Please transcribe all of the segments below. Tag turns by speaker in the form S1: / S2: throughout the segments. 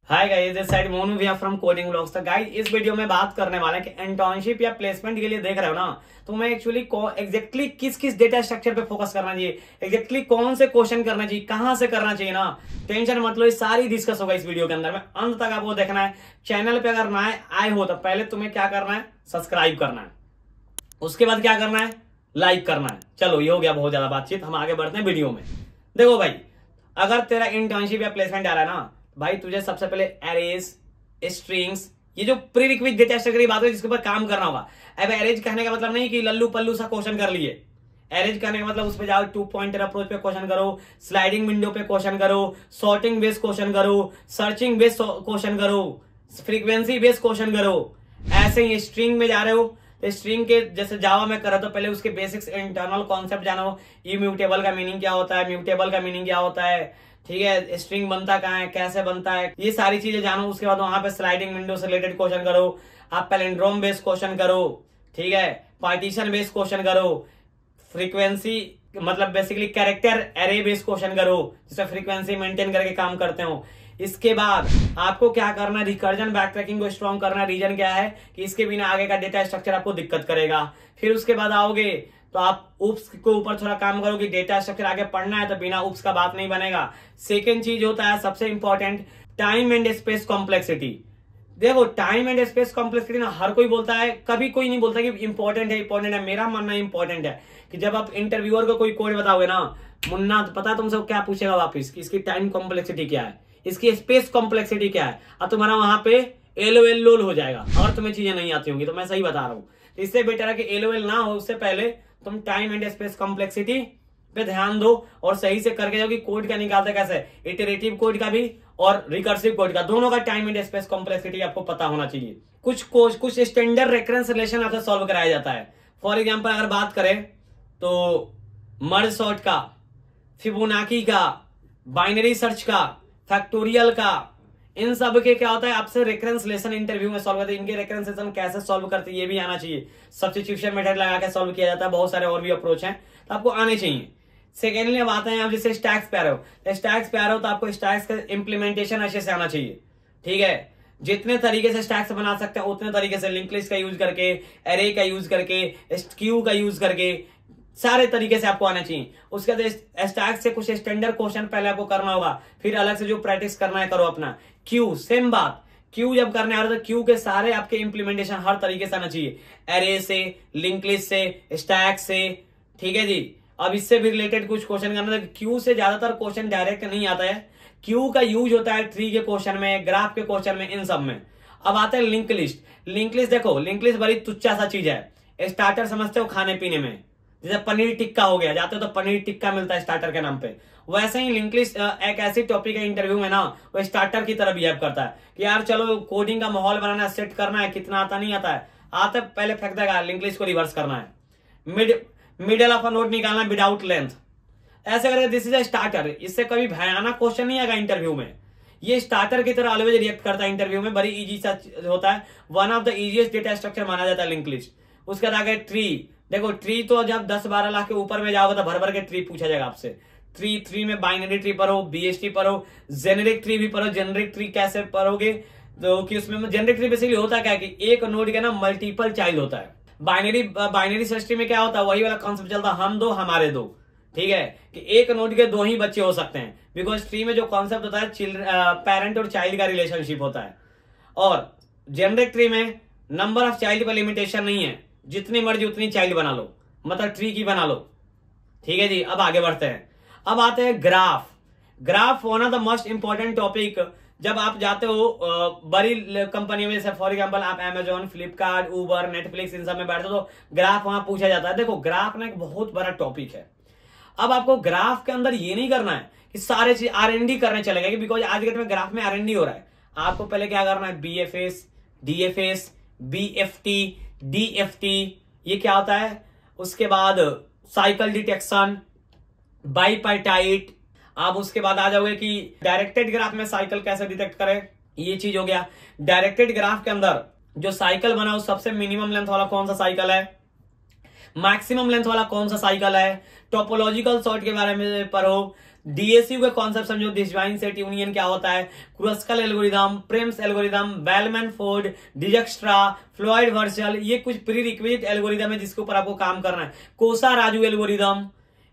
S1: Hi guys, this side Monu we are from coding vlogs. तो guys इस video में बात करने वाला है कि इंटर्नशिप या प्लेसमेंट के लिए देख रहे हो ना, तो मैं एक्चुअली एग्जैक्टली किस किस डेटा स्ट्रक्चर पे फोकस करना चाहिए, एग्जैक्टली कौन से क्वेश्चन करना चाहिए, कहां से करना चाहिए ना, टेंशन मत लो, ये सारी डिस्कस होगा इस वीडियो के अंदर में। अंत तक आपको देखना है। चैनल पे अगर ना आए हो तो पहले तुम्हें क्या करना है, सब्सक्राइब करना है। उसके बाद क्या करना है, लाइक करना है। चलो ये हो गया बहुत ज्यादा बातचीत, हम आगे बढ़ते हैं वीडियो में। देखो भाई, अगर तेरा इंटर्नशिप या प्लेसमेंट आ रहा है ना भाई, तुझे सबसे पहले एरेज, स्ट्रिंग्स, ये जो प्री रिक्विजिट डेटा स्ट्रक्चर की बात है जिसके ऊपर काम करना होगा। अब एरेज कहने का मतलब नहीं कि लल्लू पल्लू सा क्वेश्चन कर लिए। एरेज कहने का मतलब उस पे जाओ, 2 पॉइंटर अप्रोच पे क्वेश्चन करो, स्लाइडिंग विंडो पे क्वेश्चन करो, सॉर्टिंग बेस्ड क्वेश्चन करो, सर्चिंग बेस्ड क्वेश्चन करो, फ्रीक्वेंसी बेस्ड क्वेश्चन करो। ऐसे ही स्ट्रिंग में जा रहे हो तो स्ट्रिंग के जैसे जावा में करा तो पहले उसके बेसिक्स इंटरनल कॉन्सेप्ट जाना हो। इम्यूटेबल का मीनिंग क्या होता है, म्यूटेबल का मीनिंग क्या होता है, ठीक है, स्ट्रिंग बनता कहाँ है, कैसे बनता है, ये सारी चीजें जानो। उसके बाद वहां पे स्लाइडिंग विंडो से रिलेटेड क्वेश्चन करो, आप पैलिंड्रोम बेस्ड क्वेश्चन करो, ठीक है, पार्टीशन बेस्ड क्वेश्चन करो, फ्रीक्वेंसी मतलब basically character array based question करो जिसमें फ्रीक्वेंसी मेंटेन करके काम करते हो। इसके बाद आपको क्या करना है, रिकर्जन बैकट्रैकिंग को स्ट्रॉन्ग करना। रीजन क्या है कि इसके बिना आगे का डेटा स्ट्रक्चर आपको दिक्कत करेगा। फिर उसके बाद आओगे तो आप उप्स को ऊपर थोड़ा काम करोगे, डेटा स्ट्रक्चर आगे पढ़ना है तो बिना उप्स का बात नहीं बनेगा। सेकेंड चीज होता है सबसे important, time and space complexity. देखो टाइम एंड स्पेस कॉम्प्लेक्सिटी ना हर कोई बोलता है, कभी कोई नहीं बोलता कि इंपॉर्टेंट है, इंपॉर्टेंट है। मेरा मानना इंपॉर्टेंट है कि जब आप इंटरव्यूअर को कोई कोड बताओगे ना, मुन्ना पता है तुमसे क्या पूछेगा वापिस, इसकी टाइम कॉम्प्लेक्सिटी क्या है, इसकी स्पेस कॉम्प्लेक्सिटी क्या है, और तुम्हारा वहां पे एलओएल लोल हो जाएगा और तुम्हें चीजें नहीं आती होंगी। तो मैं सही बता रहा हूँ, इससे बेटर है कि एलओएल ना हो, उससे पहले तुम टाइम एंड स्पेस कॉम्प्लेक्सिटी पे ध्यान दो और सही से करके जाओ कि कोड क्या निकालते कैसे, इटरेटिव कोड का भी और रिकर्सिव कोड का, दोनों का टाइम एंड स्पेस कॉम्प्लेक्सिटी आपको पता होना चाहिए। कुछ स्टैंडर्ड रेफरेंस रिलेशन आपसे सॉल्व कराया जाता है। फॉर एग्जांपल अगर बात करें तो मर्ज सॉर्ट का, फिबोनाची का, बाइनरी सर्च का, फैक्टोरियल का, इन सब के क्या होता है आपसे रेफरेंस रिलेशन इंटरव्यू में सॉल्व करते हैं। इनके रेफरेंस रिलेशन कैसे सॉल्व करते हैं ये भी आना चाहिए। सब्स्टिट्यूशन मेथड लगा के सॉल्व किया जाता है, बहुत सारे और भी अप्रोच हैं तो आपको आने चाहिए। सेकेंडली अब आते हैं आप जैसे स्टैक्स पे आ रहे हो, तो स्टैक्स पे आ रहे हो तो आपको स्टैक्स का इंप्लीमेंटेशन अच्छे से आना चाहिए, ठीक है। जितने तरीके से स्टैक्स बना सकते हैं उतने तरीके से, लिंक लिस्ट का यूज करके, एरे का यूज करके, क्यू का यूज करके, सारे तरीके से आपको आना चाहिए। उसके बाद स्टैक से कुछ स्टैंडर्ड क्वेश्चन पहले आपको करना होगा, फिर अलग से जो प्रैक्टिस करना है करो अपना। क्यू सेम बात, क्यू जब करने आ रहे हो तो क्यू के सारे आपके इंप्लीमेंटेशन हर तरीके से आना चाहिए, एरे से, लिंक लिस्ट से, स्टैक से, ठीक है जी। अब इससे भी रिलेटेड कुछ क्वेश्चन करना है। क्यू से ज्यादातर क्वेश्चन डायरेक्ट नहीं आता है, क्यू का यूज होता है ट्री के क्वेश्चन में, ग्राफ के क्वेश्चन में, इन सब में। अब आते हैं लिंक लिस्ट। लिंक लिस्ट देखो, लिंक लिस्ट बड़ी तुच्चा सा चीज है, स्टार्टर समझते हो खाने पीने में, जैसे पनीर टिक्का हो गया, जाते हो तो पनीर टिक्का मिलता है स्टार्टर के नाम पे, वैसे ही लिंक लिस्ट एक ऐसी टॉपिक है इंटरव्यू में ना, वो स्टार्टर की तरह बिहेव करता है कि यार चलो कोडिंग का माहौल बनाना, सेट करना है, कितना आता नहीं आता है, आता पहले फेंक देगा, लिंक लिस्ट को रिवर्स करना है, मिडल ऑफ अ नोट निकालना है विदाउट लेंथ, ऐसे करके दिस इज अ स्टार्टर। इससे कभी भयानक क्वेश्चन नहीं आएगा इंटरव्यू में, ये स्टार्टर की तरह ऑलवेज रिएक्ट करता है इंटरव्यू में, बड़ी इजी सा होता है। One of the easiest data structure माना जाता है लिंक लिस्ट। उसके बाद आगे ट्री। देखो ट्री तो जब 10-12 लाख के ऊपर में जाओगे तो भर भर के ट्री पूछा जाएगा आपसे। ट्री में बाइनरी ट्री पढ़ो, बीएसटी पढ़ो, जेनेरिक ट्री भी पढ़ो। जेनेरिक ट्री कैसे पढ़ोगे तो कि उसमें जेनेरिक ट्री बेसिकली होता क्या है कि एक नोड के ना मल्टीपल चाइल्ड होता है। बाइनरी सर्च ट्री में क्या होता है, वही वाला कॉन्सेप्ट चलता है, हम दो हमारे दो, ठीक है, कि एक नोड के 2 ही बच्चे हो सकते हैं, बिकॉज ट्री में जो कॉन्सेप्ट होता है पेरेंट और चाइल्ड का रिलेशनशिप होता है। और जेनेरिक ट्री में नंबर ऑफ चाइल्ड पर लिमिटेशन नहीं है, जितनी मर्जी उतनी चाइल्ड बना लो, मतलब ट्री की बना लो, ठीक है जी। अब आगे बढ़ते हैं, अब आते हैं graph. Graph one of the most important topic. जब आप जाते हो बड़ी कंपनियों में, जैसे फॉर एग्जांपल आप अमेजोन, फ्लिपकार्ट, उबर, नेटफ्लिक्स, इन सब में बैठते हो तो ग्राफ वहां पूछा जाता है। देखो ग्राफ ना एक बहुत बड़ा टॉपिक है। अब आपको ग्राफ के अंदर ये नहीं करना है कि सारे चीज R&D करने चले गए, बिकॉज आज के डेट में ग्राफ में R&D हो रहा है। आपको पहले क्या करना है, BFS, DFS, BFT, DFT, ये क्या होता है। उसके बाद साइकिल डिटेक्शन, बाइपार्टाइट। आप उसके बाद आ जाओगे कि डायरेक्टेड ग्राफ में साइकिल कैसे डिटेक्ट करें, ये चीज हो गया। डायरेक्टेड ग्राफ के अंदर जो साइकिल बना, वो सबसे मिनिमम लेंथ वाला कौन सा साइकिल है, मैक्सिमम लेंथ वाला कौन सा साइकिल है, टोपोलॉजिकल सॉर्ट के बारे में पढ़ो, डीएसयू का कॉन्सेप्ट समझो, डिसजॉइंट सेट यूनियन क्या होता है, Kruskal algorithm, Prim's algorithm, Bellman Ford, Dijkstra, Floyd Warshall, ये कुछ प्री रिक्विजिट एल्गोरिथम है जिसके ऊपर आपको काम करना है। कोसा राजू एल्गोरिथम,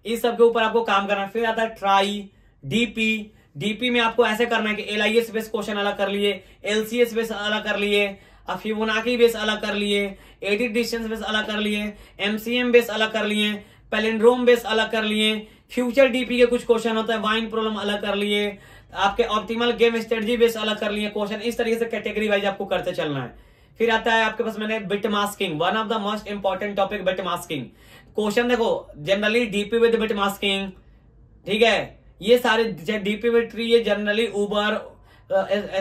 S1: इस सब के ऊपर आपको काम करना है। फिर आता है ट्राई, डीपी। डीपी में आपको ऐसे करना है कि एलआईएस बेस क्वेश्चन अलग कर लिए, एलसीएस बेस अलग कर लिए, फिबोनाची बेस अलग कर लिए, एडिट डिस्टेंस बेस अलग कर लिए, एमसीएम बेस अलग कर लिए, पैलिंड्रोम बेस अलग कर लिए, फ्यूचर डीपी के कुछ क्वेश्चन होता है, वाइन प्रॉब्लम अलग कर लिए, आपके ऑप्टिमल गेम स्ट्रेटजी बेस अलग कर लिए क्वेश्चन। इस तरीके से कैटेगरी वाइज आपको करते चलना है। फिर आता है आपके पास मैंने bit masking, one of the most important topic bit masking. Question देखो generally DP with bit masking, ठीक है, ये सारे डीपी विद ट्री, ये जनरली उबर,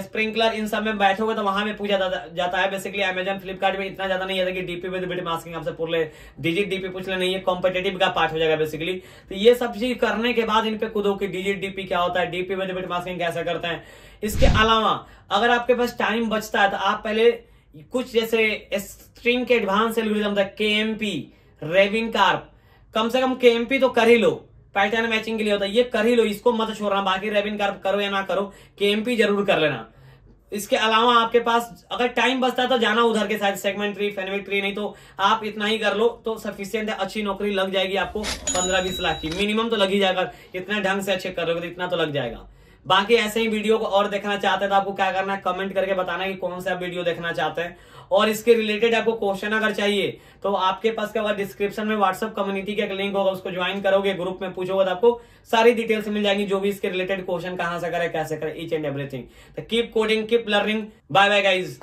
S1: स्प्रिंकलर, इन सब में बैठोगे तो वहां में पूछा जाता है। बेसिकली अमेजन फ्लिपकार्ट में इतना ज्यादा नहीं आता कि डीपी विद बिट मास्किंग आपसे पूछ ले, डिजिट डीपी पूछ ले, नहीं, ये कॉम्पिटेटिव का पार्ट हो जाएगा बेसिकली। तो ये सब चीज करने के बाद इन पे कूदो कि डिजिट डीपी क्या होता है, डीपी विद बिट मास्किंग कैसे करते हैं। इसके अलावा अगर आपके पास टाइम बचता है तो आप पहले कुछ जैसे स्ट्रिंग के एडवांस एल्गोरिथम था, केएमपी, रेविन कार्प, कम से कम केएमपी तो कर ही लो, पैटर्न मैचिंग के लिए होता है, ये कर ही लो, इसको मत छोड़ना। बाकी रेविन कार्प करो या ना करो, केएमपी जरूर कर लेना। इसके अलावा आपके पास अगर टाइम बचता है तो जाना उधर के साथ, सेगमेंट ट्री, फेनविक ट्री, नहीं तो आप इतना ही कर लो तो सफिशियंट है। अच्छी नौकरी लग जाएगी आपको 15-20 लाख की मिनिमम तो लग ही जाएगा, इतना ढंग से अच्छे करोगे तो इतना तो लग जाएगा। बाकी ऐसे ही वीडियो को और देखना चाहते हैं तो आपको क्या करना है, कमेंट करके बताना कि कौन सा वीडियो देखना चाहते हैं। और इसके रिलेटेड आपको क्वेश्चन अगर चाहिए तो आपके पास क्या होगा, डिस्क्रिप्शन में व्हाट्सएप कम्युनिटी का एक लिंक होगा, उसको ज्वाइन करोगे, ग्रुप में पूछोगे तो आपको सारी डिटेल्स मिल जाएंगी, जो भी इसके रिलेटेड क्वेश्चन कहां से करे, कैसे करे, ईच एंड एवरीथिंग। तो keep coding, keep learning, bye bye guys.